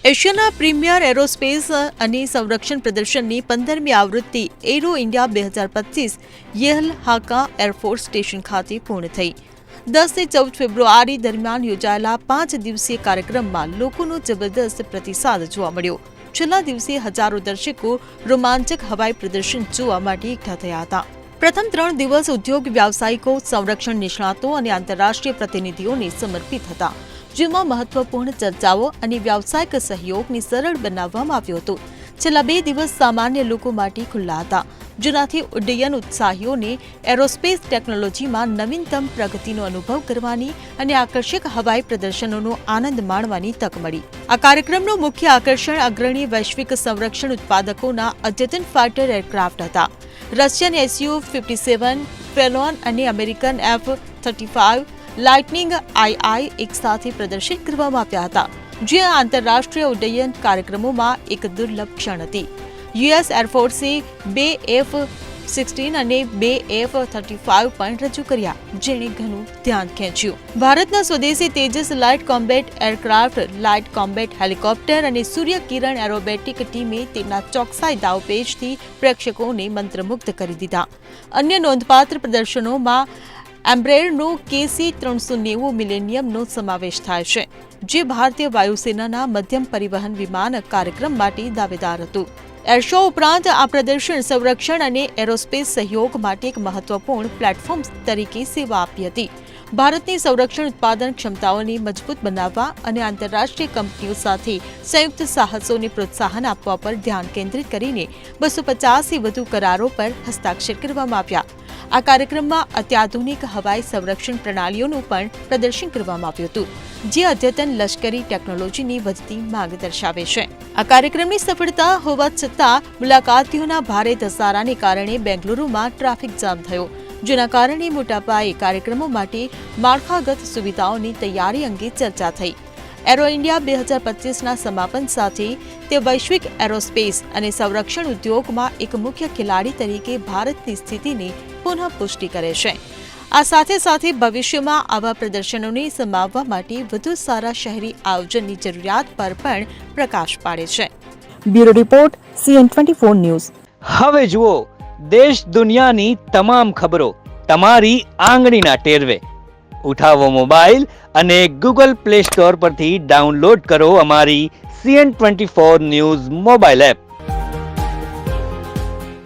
એશિયાના premier aerospace અને સંરક્ષણ પ્રદર્શનની 15મી આવૃત્તિ Aero India 2025 Yelahanka air force station ખાતે પૂર્ણ થઈ। 10 થી 14 ફેબ્રુઆરી દરમિયાન યોજાયેલા 5 દિવસીય કાર્યક્રમમાં લોકોનો જબરદસ્ત પ્રતિસાદ જોવા મળ્યો। છેલ્લા દિવસે હજારો દર્શકો રોમાંચક હવાઈ પ્રદર્શન જોવા માટે એકઠા થયા હતા। પ્રથમ 3 દિવસ ઉદ્યોગ વ્યાવસાયિકો, સંરક્ષણ નિષ્ણાતો અને આંતરરાષ્ટ્રીય પ્રતિનિધિઓને સમર્પિત હતા, જેમાં મહત્વપૂર્ણ ચર્ચાઓ અને વ્યાવસાયિક સહયોગને સરળ બનાવવામાં આવ્યો હતો। છેલ્લા 2 દિવસ સામાન્ય લોકો માટે ખુલ્લા હતા, જેનાથી ઉડ્ડયન ઉત્સાહીઓને એરોસ્પેસ ટેકનોલોજીમાં નવીનતમ પ્રગતિનો અનુભવ કરવાની અને આકર્ષક હવાઈ પ્રદર્શનોનો આનંદ માણવાની તક મળી। આ કાર્યક્રમનું મુખ્ય આકર્ષણ અગ્રણી વૈશ્વિક સંરક્ષણ ઉત્પાદકોના અદ્યતન ફાઇટર એરક્રાફ્ટ હતા। રશિયન Su-57 ફેલોન અને અમેરિકન F-35 લાઇટનિંગ II એક સાથે પ્રદર્શિત કરવામાં આવ્યા હતા, જે આંતરરાષ્ટ્રીય ઉડ્ડયન કાર્યક્રમોમાં એક દુર્લભ ક્ષણ હતી। યુએસ એરફોર્સે 2 F-16 અને 2 F-35 પણ રજૂ કર્યા, જેણે ઘણું ધ્યાન ખેંચ્યું। ભારતના સ્વદેશી Tejas light combat aircraft, light combat helicopter અને સૂર્ય કિરણ એરોબેટિક ટીમે તેમના ચોકસાઈ દાવપેચથી પ્રેક્ષકોને મંત્રમુગ્ધ કરી દીધા। અન્ય નોંધપાત્ર પ્રદર્શનોમાં એમ્બ્રેરનો KC-390 મિલેનિયમનો સમાવેશ થાય છે, જે ભારતીય વાયુસેનાના મધ્યમ પરિવહન વિમાન કાર્યક્રમ માટે દાવેદાર હતું। એર શો ઉપરાંત આ પ્રદર્શન સંરક્ષણ અને એરોસ્પેસ સહયોગ માટે એક મહત્વપૂર્ણ પ્લેટફોર્મ તરીકે સેવા આપી હતી। ભારતની સંરક્ષણ ઉત્પાદન ક્ષમતાઓને મજબૂત બનાવવા અને આંતરરાષ્ટ્રીય કંપનીઓ સાથે સંયુક્ત સાહસોને પ્રોત્સાહન આપવા પર ધ્યાન કેન્દ્રિત કરીને 250થી વધુ કરારો પર હસ્તાક્ષર કરવામાં આવ્યા। આ કાર્યક્રમમાં અત્યાધુનિક હવાઈ સંરક્ષણ પ્રણાલીઓનું પણ પ્રદર્શન કરવામાં આવ્યું હતું, જે અદ્યતન લશ્કરી ટેકનોલોજીની વધતી માંગ દર્શાવે છે। આ કાર્યક્રમની સફળતા હોવા છતાં મુલાકાતીઓના ભારે ધસારાને કારણે બેંગલુરુમાં ટ્રાફિક જામ થયો, જેના કારણે મોટાપાયે કાર્યક્રમો માટે માળખાગત સુવિધાઓની તૈયારી અંગે ચર્ચા થઈ। એરો ઇન્ડિયા 2025ના સમાપન સાથે તે વૈશ્વિક એરોસ્પેસ અને સંરક્ષણ ઉદ્યોગમાં એક મુખ્ય ખેલાડી તરીકે ભારતની સ્થિતિને પુનઃપુષ્ટિ કરે છે। આ સાથે સાથે ભવિષ્યમાં આવા પ્રદર્શનોને સમાવવા માટે વધુ સારા શહેરી આયોજનની જરૂરિયાત પર પણ પ્રકાશ પાડે છે। Bureau report CN24 news. હવે જુઓ દેશ દુનિયાની તમામ ખબરો તમારી આંગળીના ટેરવે। ઉઠાવો મોબાઈલ અને Google Play Store પરથી ડાઉનલોડ કરો અમારી CN24 ન્યૂઝ મોબાઈલ એપ।